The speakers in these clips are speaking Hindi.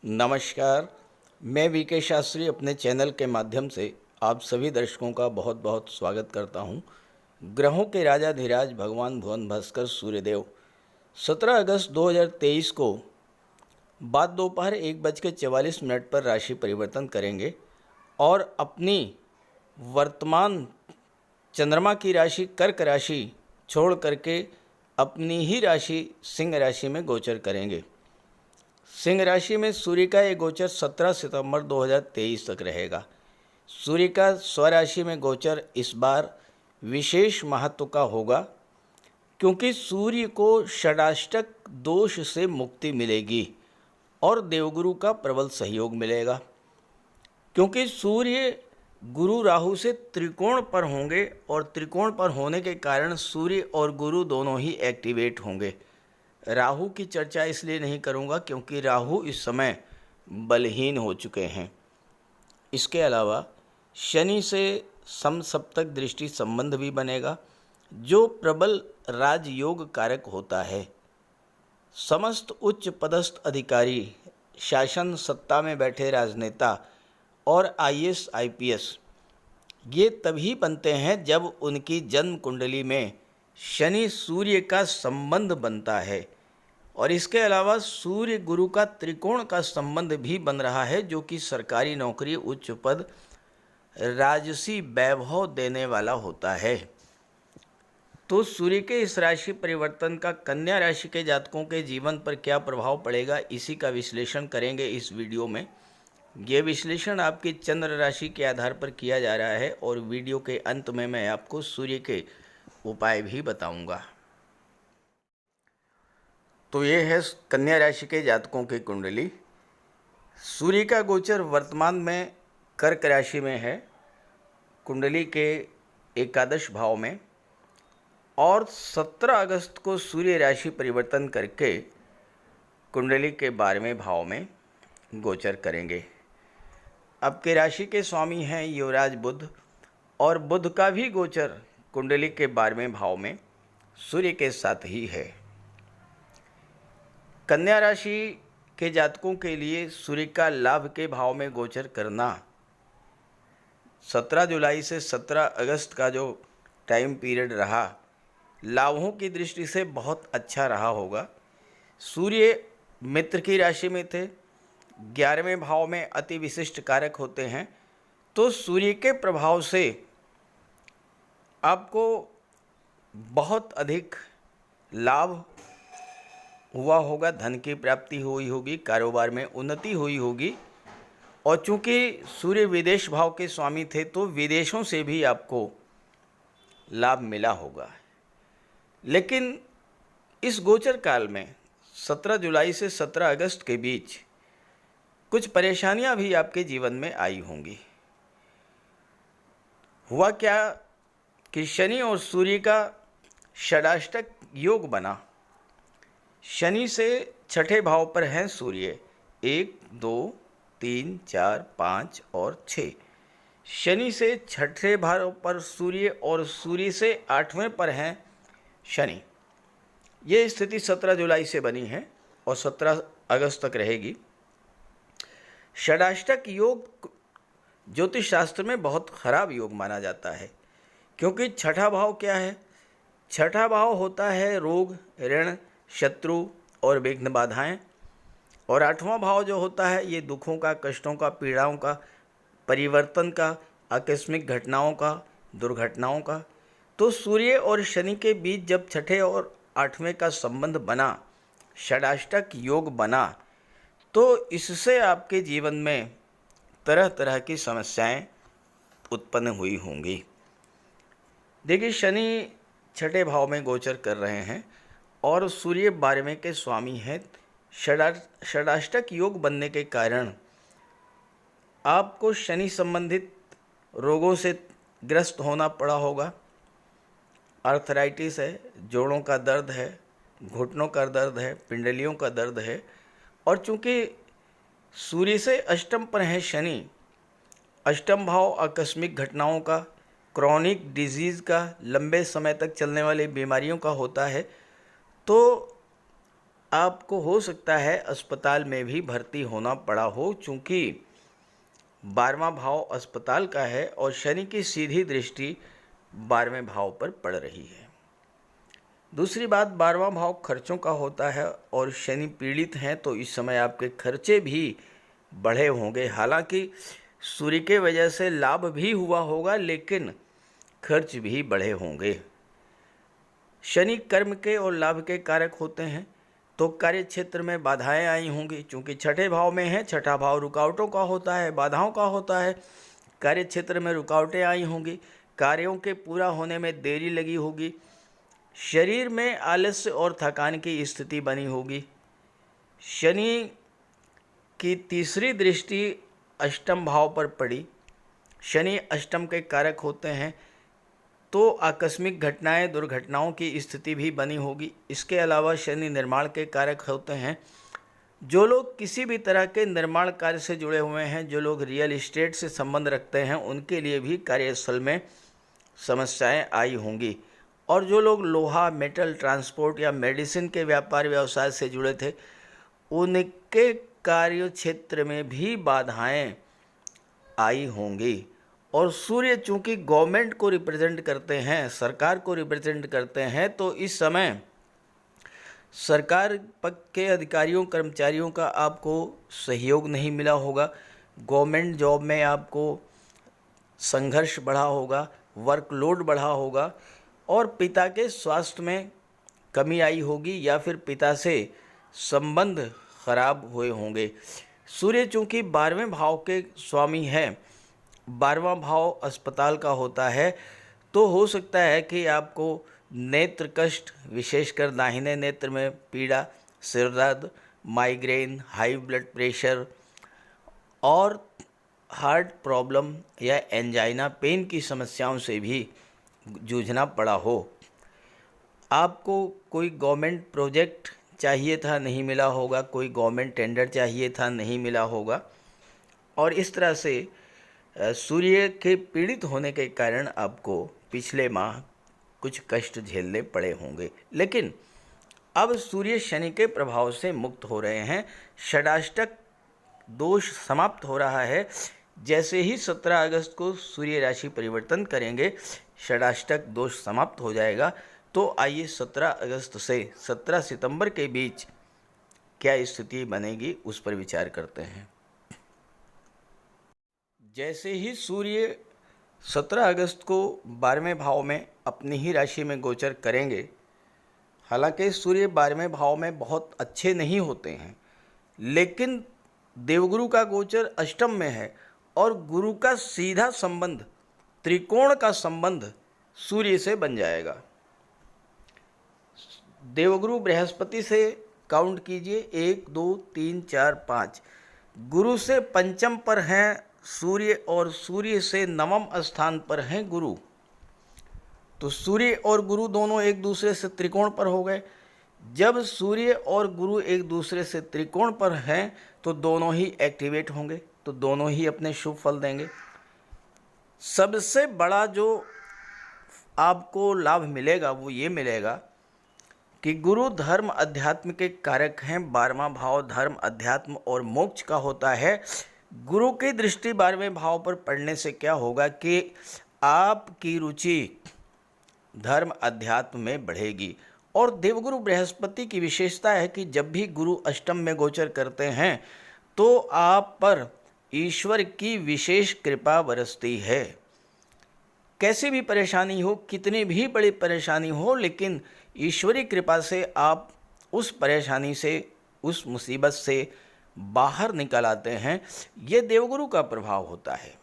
नमस्कार। मैं वीके शास्त्री अपने चैनल के माध्यम से आप सभी दर्शकों का बहुत बहुत स्वागत करता हूं। ग्रहों के राजाधिराज भगवान भुवन भास्कर सूर्यदेव 17 अगस्त 2023 को बाद दोपहर 1:44 पर राशि परिवर्तन करेंगे और अपनी वर्तमान चंद्रमा की राशि कर्क राशि छोड़ करके अपनी ही राशि सिंह राशि में गोचर करेंगे। सिंह राशि में सूर्य का ये गोचर 17 सितंबर 2023 तक रहेगा। सूर्य का स्वराशि में गोचर इस बार विशेष महत्व का होगा क्योंकि सूर्य को षडाष्टक दोष से मुक्ति मिलेगी और देवगुरु का प्रबल सहयोग मिलेगा। क्योंकि सूर्य गुरु राहु से त्रिकोण पर होंगे और त्रिकोण पर होने के कारण सूर्य और गुरु दोनों ही एक्टिवेट होंगे। राहु की चर्चा इसलिए नहीं करूंगा क्योंकि राहु इस समय बलहीन हो चुके हैं। इसके अलावा शनि से समसप्तक दृष्टि संबंध भी बनेगा जो प्रबल राजयोग कारक होता है। समस्त उच्च पदस्थ अधिकारी, शासन सत्ता में बैठे राजनेता और आईएएस आईपीएस ये तभी बनते हैं जब उनकी जन्म कुंडली में शनि सूर्य का संबंध बनता है। और इसके अलावा सूर्य गुरु का त्रिकोण का संबंध भी बन रहा है जो कि सरकारी नौकरी, उच्च पद, राजसी वैभव देने वाला होता है। तो सूर्य के इस राशि परिवर्तन का कन्या राशि के जातकों के जीवन पर क्या प्रभाव पड़ेगा, इसी का विश्लेषण करेंगे इस वीडियो में। ये विश्लेषण आपकी चंद्र राशि के आधार पर किया जा रहा है और वीडियो के अंत में मैं आपको सूर्य के उपाय भी बताऊंगा। तो ये है कन्या राशि के जातकों की कुंडली। सूर्य का गोचर वर्तमान में कर्क राशि में है, कुंडली के एकादश भाव में, और 17 अगस्त को सूर्य राशि परिवर्तन करके कुंडली के 12वें भाव में गोचर करेंगे। आपके राशि के स्वामी हैं युवराज बुध और बुध का भी गोचर कुंडली के 12वें भाव में सूर्य के साथ ही है। कन्या राशि के जातकों के लिए सूर्य का लाभ के भाव में गोचर करना 17 जुलाई से 17 अगस्त का जो टाइम पीरियड रहा, लाभों की दृष्टि से बहुत अच्छा रहा होगा। सूर्य मित्र की राशि में थे, 11वें भाव में अति विशिष्ट कारक होते हैं, तो सूर्य के प्रभाव से आपको बहुत अधिक लाभ हुआ होगा, धन की प्राप्ति हुई होगी, कारोबार में उन्नति हुई होगी। और चूंकि सूर्य विदेश भाव के स्वामी थे तो विदेशों से भी आपको लाभ मिला होगा। लेकिन इस गोचर काल में 17 जुलाई से 17 अगस्त के बीच कुछ परेशानियां भी आपके जीवन में आई होंगी। हुआ क्या कि शनि और सूर्य का षडाष्टक योग बना। शनि से छठे भाव पर हैं सूर्य, 1, 2, 3, 4, 5 और 6। शनि से छठे भाव पर सूर्य और सूर्य से 8वें पर हैं शनि। ये स्थिति 17 जुलाई से बनी है और 17 अगस्त तक रहेगी। षडाष्टक योग ज्योतिष शास्त्र में बहुत खराब योग माना जाता है क्योंकि छठा भाव क्या है? छठा भाव होता है रोग, ऋण, शत्रु और विघ्न बाधाएं, और 8वां भाव जो होता है ये दुखों का, कष्टों का, पीड़ाओं का, परिवर्तन का, आकस्मिक घटनाओं का, दुर्घटनाओं का। तो सूर्य और शनि के बीच जब छठे और 8वें का संबंध बना, षडाष्टक योग बना, तो इससे आपके जीवन में तरह तरह की समस्याएं उत्पन्न हुई होंगी। देखिए, शनि छठे भाव में गोचर कर रहे हैं और सूर्य 12वें के स्वामी हैं। षडाष्टक योग बनने के कारण आपको शनि संबंधित रोगों से ग्रस्त होना पड़ा होगा। आर्थराइटिस है, जोड़ों का दर्द है, घुटनों का दर्द है, पिंडलियों का दर्द है। और चूंकि सूर्य से अष्टम पर है शनि, अष्टम भाव आकस्मिक घटनाओं का, क्रॉनिक डिजीज़ का, लंबे समय तक चलने वाली बीमारियों का होता है। तो आपको हो सकता है अस्पताल में भी भर्ती होना पड़ा हो, चूँकि 12वां भाव अस्पताल का है और शनि की सीधी दृष्टि 12वें भाव पर पड़ रही है। दूसरी बात, 12वां भाव खर्चों का होता है और शनि पीड़ित हैं तो इस समय आपके खर्चे भी बढ़े होंगे। हालांकि सूर्य के वजह से लाभ भी हुआ होगा, लेकिन खर्च भी बढ़े होंगे। शनि कर्म के और लाभ के कारक होते हैं, तो कार्य क्षेत्र में बाधाएं आई होंगी, क्योंकि छठे भाव में है। छठा भाव रुकावटों का होता है, बाधाओं का होता है। कार्य क्षेत्र में रुकावटें आई होंगी, कार्यों के पूरा होने में देरी लगी होगी, शरीर में आलस्य और थकान की स्थिति बनी होगी। शनि की तीसरी दृष्टि अष्टम भाव पर पड़ी। शनि अष्टम के कारक होते हैं, तो आकस्मिक घटनाएं, दुर्घटनाओं की स्थिति भी बनी होगी। इसके अलावा शनि निर्माण के कारक होते हैं। जो लोग किसी भी तरह के निर्माण कार्य से जुड़े हुए हैं, जो लोग रियल एस्टेट से संबंध रखते हैं, उनके लिए भी कार्यस्थल में समस्याएं आई होंगी। और जो लोग लोहा, मेटल, ट्रांसपोर्ट या मेडिसिन के व्यापार व्यवसाय से जुड़े थे, उनके कार्य क्षेत्र में भी बाधाएं आई होंगी। और सूर्य चूंकि गवर्नमेंट को रिप्रेजेंट करते हैं, सरकार को रिप्रेजेंट करते हैं, तो इस समय सरकार पक्ष के अधिकारियों, कर्मचारियों का आपको सहयोग नहीं मिला होगा। गवर्नमेंट जॉब में आपको संघर्ष बढ़ा होगा, वर्कलोड बढ़ा होगा, और पिता के स्वास्थ्य में कमी आई होगी, या फिर पिता से संबंध खराब हुए होंगे। सूर्य चूंकि 12वें भाव के स्वामी हैं, 12वां भाव अस्पताल का होता है, तो हो सकता है कि आपको नेत्र कष्ट, विशेषकर दाहिने नेत्र में पीड़ा, सिर दर्द, माइग्रेन, हाई ब्लड प्रेशर और हार्ट प्रॉब्लम या एंजाइना पेन की समस्याओं से भी जूझना पड़ा हो। आपको कोई गवर्नमेंट प्रोजेक्ट चाहिए था, नहीं मिला होगा, कोई गवर्नमेंट टेंडर चाहिए था, नहीं मिला होगा, और इस तरह से सूर्य के पीड़ित होने के कारण आपको पिछले माह कुछ कष्ट झेलने पड़े होंगे। लेकिन अब सूर्य शनि के प्रभाव से मुक्त हो रहे हैं, षडाष्टक दोष समाप्त हो रहा है। जैसे ही 17 अगस्त को सूर्य राशि परिवर्तन करेंगे, षडाष्टक दोष समाप्त हो जाएगा। तो आइए 17 अगस्त से 17 सितंबर के बीच क्या स्थिति बनेगी, उस पर विचार करते हैं। जैसे ही सूर्य 17 अगस्त को 12वें भाव में अपनी ही राशि में गोचर करेंगे, हालांकि सूर्य 12वें भाव में बहुत अच्छे नहीं होते हैं, लेकिन देवगुरु का गोचर अष्टम में है और गुरु का सीधा संबंध, त्रिकोण का संबंध सूर्य से बन जाएगा। देवगुरु बृहस्पति से काउंट कीजिए, 1 2 3 4 5। गुरु से पंचम पर हैं सूर्य और सूर्य से नवम स्थान पर हैं गुरु। तो सूर्य और गुरु दोनों एक दूसरे से त्रिकोण पर हो गए। जब सूर्य और गुरु एक दूसरे से त्रिकोण पर हैं तो दोनों ही एक्टिवेट होंगे, तो दोनों ही अपने शुभ फल देंगे। सबसे बड़ा जो आपको लाभ मिलेगा वो ये मिलेगा कि गुरु धर्म अध्यात्म के कारक हैं। 12वां भाव धर्म, अध्यात्म और मोक्ष का होता है। गुरु की दृष्टि 12वें भाव पर पड़ने से क्या होगा कि आपकी रुचि धर्म अध्यात्म में बढ़ेगी। और देवगुरु बृहस्पति की विशेषता है कि जब भी गुरु अष्टम में गोचर करते हैं तो आप पर ईश्वर की विशेष कृपा बरसती है। कैसी भी परेशानी हो, कितनी भी बड़ी परेशानी हो, लेकिन ईश्वरी कृपा से आप उस परेशानी से, उस मुसीबत से बाहर निकल आते हैं। ये देवगुरु का प्रभाव होता है।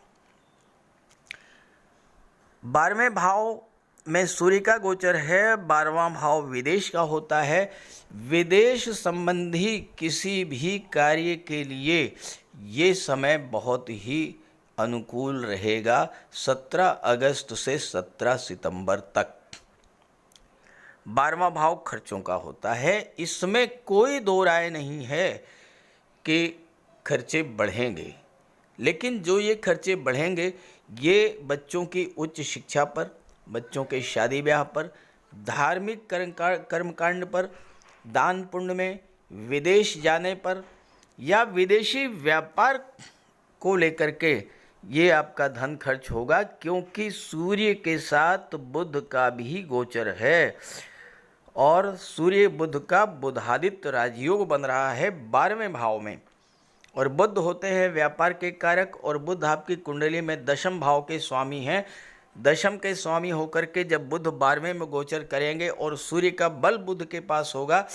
12वें भाव में सूर्य का गोचर है। 12वां भाव विदेश का होता है। विदेश संबंधी किसी भी कार्य के लिए ये समय बहुत ही अनुकूल रहेगा 17 अगस्त से 17 सितंबर तक। 12वां भाव खर्चों का होता है। इसमें कोई दो राय नहीं है कि खर्चे बढ़ेंगे, लेकिन जो ये खर्चे बढ़ेंगे ये बच्चों की उच्च शिक्षा पर, बच्चों के शादी ब्याह पर, धार्मिक कर्मकांड पर, दान पुण्य में, विदेश जाने पर या विदेशी व्यापार को लेकर के ये आपका धन खर्च होगा, क्योंकि सूर्य के साथ बुध का भी गोचर है और सूर्य बुध का बुधादित्य राजयोग बन रहा है 12वें भाव में। और बुध होते हैं व्यापार के कारक, और बुध आपकी कुंडली में दशम भाव के स्वामी हैं। दशम के स्वामी होकर के जब बुध 12वें में गोचर करेंगे और सूर्य का बल बुध के पास होगा,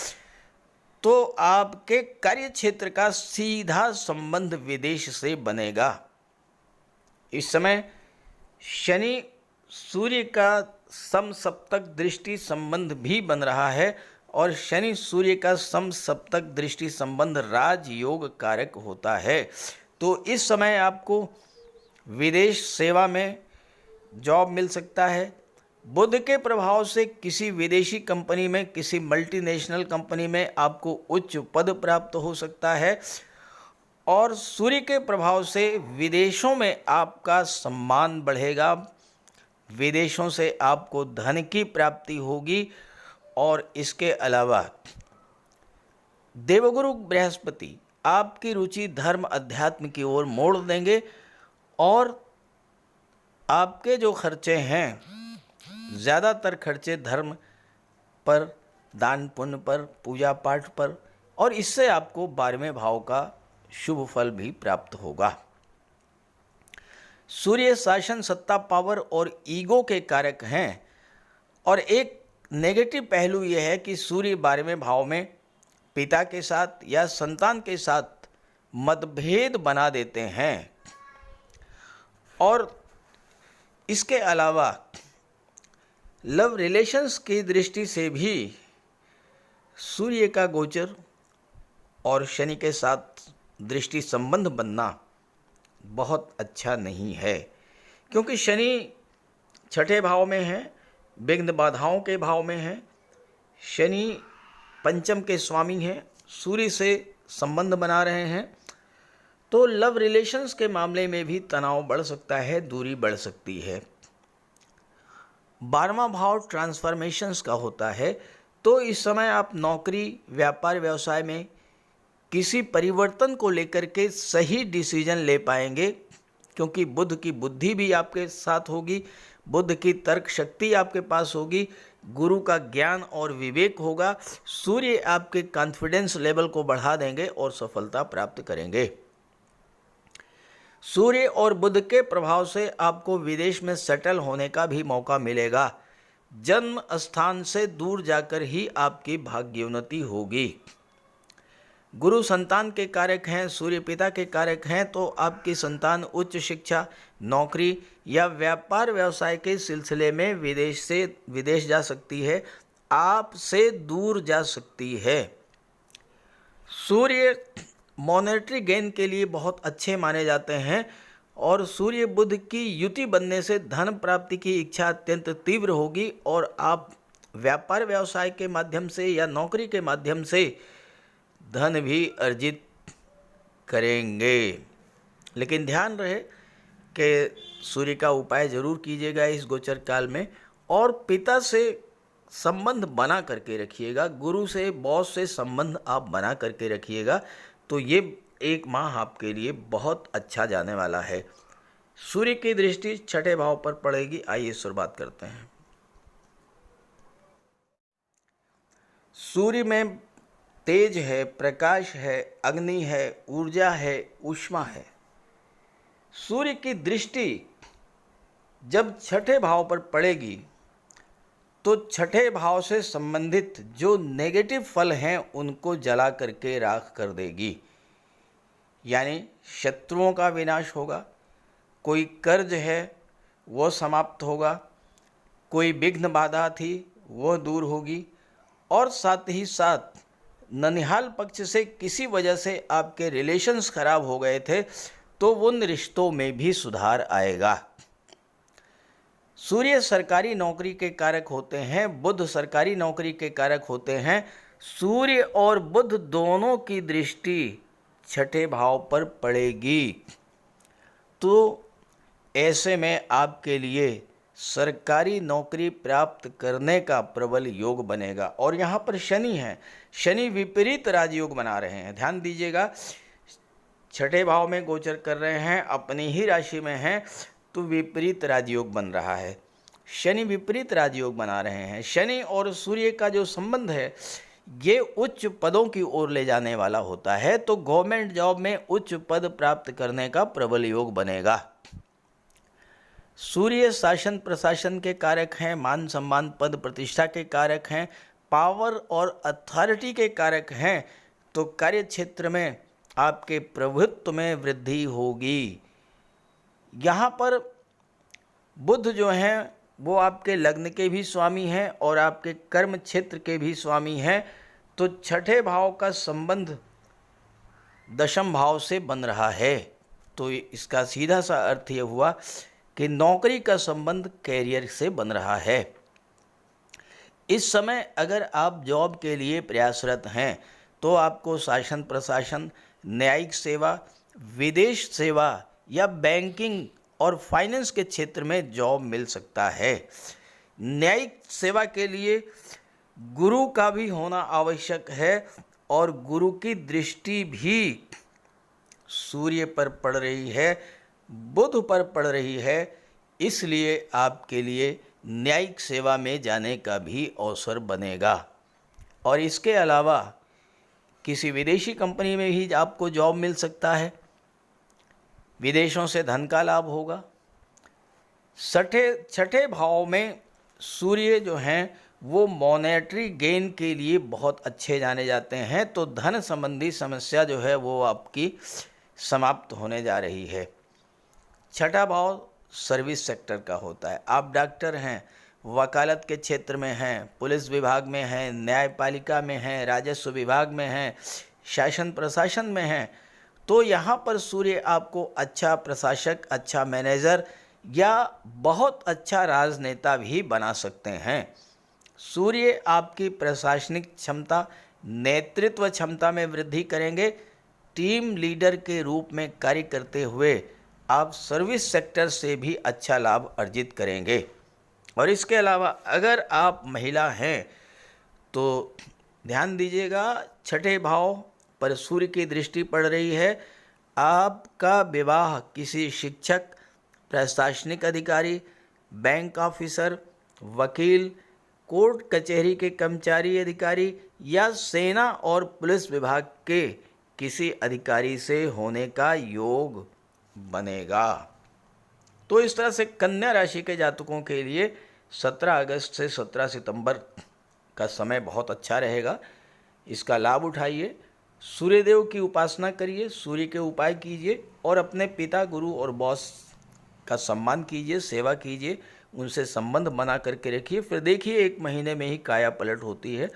तो आपके कार्य क्षेत्र का सीधा संबंध विदेश से बनेगा। इस समय शनि सूर्य का समसप्तक दृष्टि संबंध भी बन रहा है, और शनि सूर्य का समसप्तक दृष्टि संबंध राजयोग कारक होता है। तो इस समय आपको विदेश सेवा में जॉब मिल सकता है। बुध के प्रभाव से किसी विदेशी कंपनी में, किसी मल्टीनेशनल कंपनी में आपको उच्च पद प्राप्त हो सकता है, और सूर्य के प्रभाव से विदेशों में आपका सम्मान बढ़ेगा, विदेशों से आपको धन की प्राप्ति होगी। और इसके अलावा देवगुरु बृहस्पति आपकी रुचि धर्म अध्यात्म की ओर मोड़ देंगे, और आपके जो खर्चे हैं, ज़्यादातर खर्चे धर्म पर, दान पुण्य पर, पूजा पाठ पर, और इससे आपको 12वें भाव का शुभ फल भी प्राप्त होगा। सूर्य शासन, सत्ता, पावर और ईगो के कारक हैं, और एक नेगेटिव पहलू यह है कि सूर्य 12वें भाव में पिता के साथ या संतान के साथ मतभेद बना देते हैं। और इसके अलावा लव रिलेशंस की दृष्टि से भी सूर्य का गोचर और शनि के साथ दृष्टि संबंध बनना बहुत अच्छा नहीं है, क्योंकि शनि 6ठे भाव में है, विघ्न बाधाओं के भाव में है। शनि पंचम के स्वामी हैं, सूर्य से संबंध बना रहे हैं, तो लव रिलेशंस के मामले में भी तनाव बढ़ सकता है, दूरी बढ़ सकती है। 12वां भाव ट्रांसफॉर्मेशंस का होता है, तो इस समय आप नौकरी, व्यापार, व्यवसाय में किसी परिवर्तन को लेकर के सही डिसीजन ले पाएंगे, क्योंकि बुध की बुद्धि भी आपके साथ होगी, बुध की तर्क शक्ति आपके पास होगी, गुरु का ज्ञान और विवेक होगा। सूर्य आपके कॉन्फिडेंस लेवल को बढ़ा देंगे और सफलता प्राप्त करेंगे। सूर्य और बुध के प्रभाव से आपको विदेश में सेटल होने का भी मौका मिलेगा। जन्म स्थान से दूर जाकर ही आपकी भाग्योन्नति होगी। गुरु संतान के कारक हैं, सूर्य पिता के कारक हैं, तो आपकी संतान उच्च शिक्षा, नौकरी या व्यापार व्यवसाय के सिलसिले में विदेश जा सकती है, आपसे दूर जा सकती है। सूर्य मॉनेटरी गेन के लिए बहुत अच्छे माने जाते हैं, और सूर्य बुध की युति बनने से धन प्राप्ति की इच्छा अत्यंत तीव्र होगी, और आप व्यापार व्यवसाय के माध्यम से या नौकरी के माध्यम से धन भी अर्जित करेंगे। लेकिन ध्यान रहे कि सूर्य का उपाय जरूर कीजिएगा इस गोचर काल में, और पिता से संबंध बना करके रखिएगा, गुरु से, बॉस से संबंध आप बना करके रखिएगा। तो ये एक माह आपके लिए बहुत अच्छा जाने वाला है। सूर्य की दृष्टि 6ठे भाव पर पड़ेगी। आइए शुरुआत करते हैं। सूर्य में तेज है, प्रकाश है, अग्नि है, ऊर्जा है, ऊष्मा है। सूर्य की दृष्टि जब 6ठे भाव पर पड़ेगी तो 6ठे भाव से संबंधित जो नेगेटिव फल हैं उनको जला करके राख कर देगी। यानी शत्रुओं का विनाश होगा, कोई कर्ज है वो समाप्त होगा, कोई विघ्न बाधा थी वो दूर होगी, और साथ ही साथ ननिहाल पक्ष से किसी वजह से आपके रिलेशंस खराब हो गए थे तो उन रिश्तों में भी सुधार आएगा। सूर्य सरकारी नौकरी के कारक होते हैं, बुध सरकारी नौकरी के कारक होते हैं। सूर्य और बुध दोनों की दृष्टि 6ठे भाव पर पड़ेगी, तो ऐसे में आपके लिए सरकारी नौकरी प्राप्त करने का प्रबल योग बनेगा। और यहाँ पर शनि है, शनि विपरीत राजयोग बना रहे हैं, ध्यान दीजिएगा। छठे भाव में गोचर कर रहे हैं, अपनी ही राशि में हैं, तो विपरीत राजयोग बन रहा है। शनि विपरीत राजयोग बना रहे हैं। शनि और सूर्य का जो संबंध है ये उच्च पदों की ओर ले जाने वाला होता है, तो गवर्नमेंट जॉब में उच्च पद प्राप्त करने का प्रबल योग बनेगा। सूर्य शासन प्रशासन के कारक हैं, मान सम्मान पद प्रतिष्ठा के कारक हैं, पावर और अथॉरिटी के कारक हैं, तो कार्य क्षेत्र में आपके प्रभुत्व में वृद्धि होगी। यहाँ पर बुध जो हैं वो आपके लग्न के भी स्वामी हैं और आपके कर्म क्षेत्र के भी स्वामी हैं, तो छठे भाव का संबंध दशम भाव से बन रहा है। तो इसका सीधा सा अर्थ ये हुआ कि नौकरी का संबंध कैरियर से बन रहा है। इस समय अगर आप जॉब के लिए प्रयासरत हैं तो आपको शासन प्रशासन, न्यायिक सेवा, विदेश सेवा या बैंकिंग और फाइनेंस के क्षेत्र में जॉब मिल सकता है। न्यायिक सेवा के लिए गुरु का भी होना आवश्यक है और गुरु की दृष्टि भी सूर्य पर पड़ रही है, बुध पर पड़ रही है, इसलिए आपके लिए न्यायिक सेवा में जाने का भी अवसर बनेगा। और इसके अलावा किसी विदेशी कंपनी में भी आपको जॉब मिल सकता है, विदेशों से धन का लाभ होगा। छठे भाव में सूर्य जो हैं वो मॉनेटरी गेन के लिए बहुत अच्छे जाने जाते हैं, तो धन संबंधी समस्या जो है वो आपकी समाप्त होने जा रही है। छठा भाव सर्विस सेक्टर का होता है। आप डॉक्टर हैं, वकालत के क्षेत्र में हैं, पुलिस विभाग में हैं, न्यायपालिका में हैं, राजस्व विभाग में हैं, शासन प्रशासन में हैं, तो यहाँ पर सूर्य आपको अच्छा प्रशासक, अच्छा मैनेजर या बहुत अच्छा राजनेता भी बना सकते हैं। सूर्य आपकी प्रशासनिक क्षमता, नेतृत्व क्षमता में वृद्धि करेंगे। टीम लीडर के रूप में कार्य करते हुए आप सर्विस सेक्टर से भी अच्छा लाभ अर्जित करेंगे। और इसके अलावा अगर आप महिला हैं तो ध्यान दीजिएगा, छठे भाव पर सूर्य की दृष्टि पड़ रही है। आपका विवाह किसी शिक्षक, प्रशासनिक अधिकारी, बैंक ऑफिसर, वकील, कोर्ट कचहरी के कर्मचारी अधिकारी या सेना और पुलिस विभाग के किसी अधिकारी से होने का योग बनेगा। तो इस तरह से कन्या राशि के जातकों के लिए 17 अगस्त से 17 सितंबर का समय बहुत अच्छा रहेगा। इसका लाभ उठाइए, सूर्यदेव की उपासना करिए, सूर्य के उपाय कीजिए और अपने पिता, गुरु और बॉस का सम्मान कीजिए, सेवा कीजिए, उनसे संबंध बना करके रखिए। फिर देखिए 1 महीने में ही काया पलट होती है।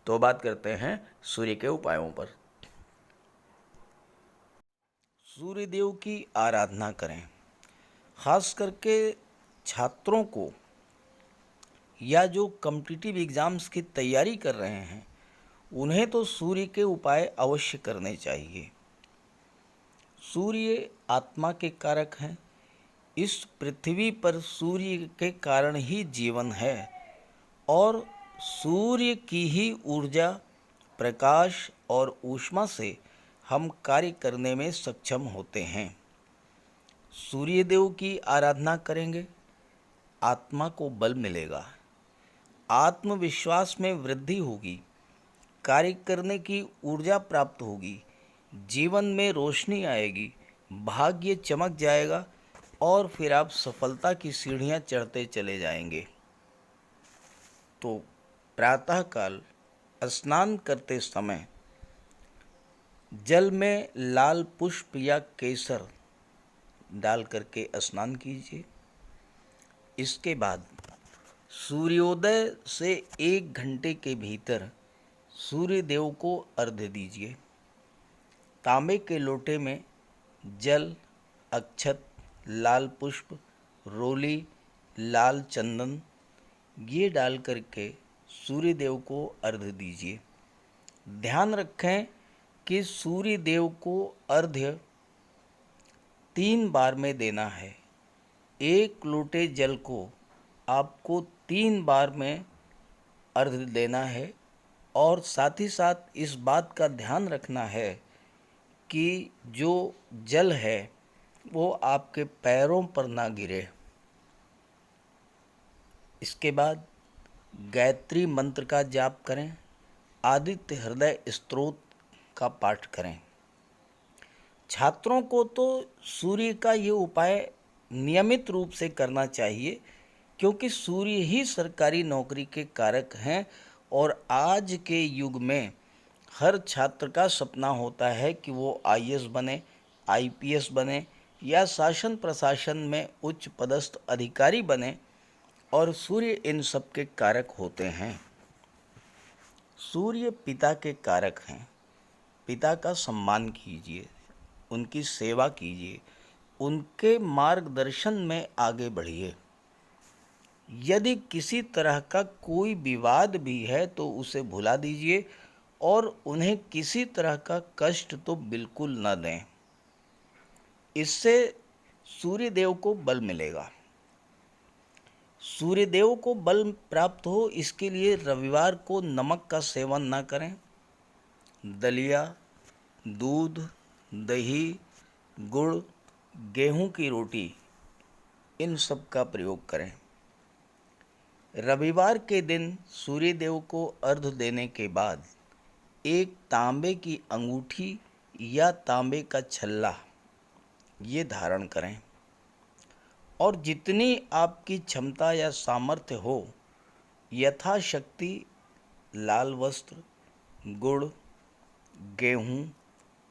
तो बात करते हैं सूर्य के उपायों पर। सूर्यदेव की आराधना करें। खास करके छात्रों को या जो कॉम्पिटिटिव एग्ज़ाम्स की तैयारी कर रहे हैं उन्हें तो सूर्य के उपाय अवश्य करने चाहिए। सूर्य आत्मा के कारक हैं। इस पृथ्वी पर सूर्य के कारण ही जीवन है और सूर्य की ही ऊर्जा, प्रकाश और ऊष्मा से हम कार्य करने में सक्षम होते हैं। सूर्यदेव की आराधना करेंगे, आत्मा को बल मिलेगा, आत्मविश्वास में वृद्धि होगी, कार्य करने की ऊर्जा प्राप्त होगी, जीवन में रोशनी आएगी, भाग्य चमक जाएगा और फिर आप सफलता की सीढ़ियां चढ़ते चले जाएंगे। तो प्रातःकाल स्नान करते समय जल में लाल पुष्प या केसर डाल करके स्नान कीजिए। इसके बाद सूर्योदय से 1 घंटे के भीतर सूर्य देव को अर्घ्य दीजिए। तांबे के लोटे में जल, अक्षत, लाल पुष्प, रोली, लाल चंदन ये डाल करके सूर्य देव को अर्घ्य दीजिए। ध्यान रखें कि सूर्य देव को अर्घ्य 3 बार में देना है। 1 लोटे जल को आपको 3 बार में अर्घ्य देना है और साथ ही साथ इस बात का ध्यान रखना है कि जो जल है वो आपके पैरों पर ना गिरे। इसके बाद गायत्री मंत्र का जाप करें, आदित्य हृदय स्तोत्र का पाठ करें। छात्रों को तो सूर्य का ये उपाय नियमित रूप से करना चाहिए, क्योंकि सूर्य ही सरकारी नौकरी के कारक हैं और आज के युग में हर छात्र का सपना होता है कि वो आईएएस बने, आईपीएस बने या शासन प्रशासन में उच्च पदस्थ अधिकारी बने, और सूर्य इन सब के कारक होते हैं। सूर्य पिता के कारक हैं। पिता का सम्मान कीजिए, उनकी सेवा कीजिए, उनके मार्गदर्शन में आगे बढ़िए। यदि किसी तरह का कोई विवाद भी है तो उसे भुला दीजिए और उन्हें किसी तरह का कष्ट तो बिल्कुल न दें। इससे सूर्यदेव को बल मिलेगा। सूर्यदेव को बल प्राप्त हो, इसके लिए रविवार को नमक का सेवन न करें। दलिया, दूध, दही, गुड़, गेहूं की रोटी, इन सब का प्रयोग करें। रविवार के दिन सूर्यदेव को अर्घ्य देने के बाद एक तांबे की अंगूठी या तांबे का छल्ला ये धारण करें और जितनी आपकी क्षमता या सामर्थ्य हो यथाशक्ति लाल वस्त्र, गुड़, गेहूं,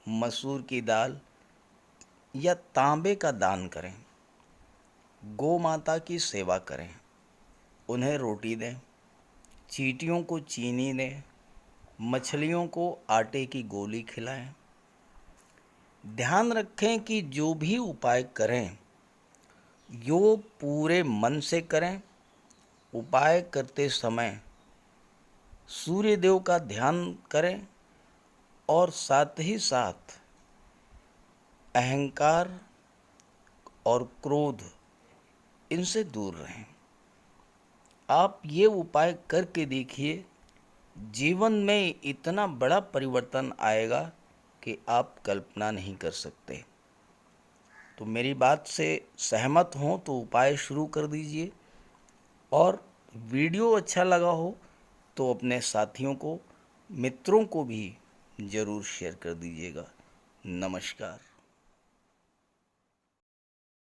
मसूर की दाल या तांबे का दान करें। गौ माता की सेवा करें, उन्हें रोटी दें, चींटियों को चीनी दें, मछलियों को आटे की गोली खिलाएं। ध्यान रखें कि जो भी उपाय करें यो पूरे मन से करें। उपाय करते समय सूर्यदेव का ध्यान करें और साथ ही साथ अहंकार और क्रोध इनसे दूर रहें। आप ये उपाय करके देखिए, जीवन में इतना बड़ा परिवर्तन आएगा कि आप कल्पना नहीं कर सकते। तो मेरी बात से सहमत हों तो उपाय शुरू कर दीजिए, और वीडियो अच्छा लगा हो तो अपने साथियों को, मित्रों को भी ज़रूर शेयर कर दीजिएगा। नमस्कार।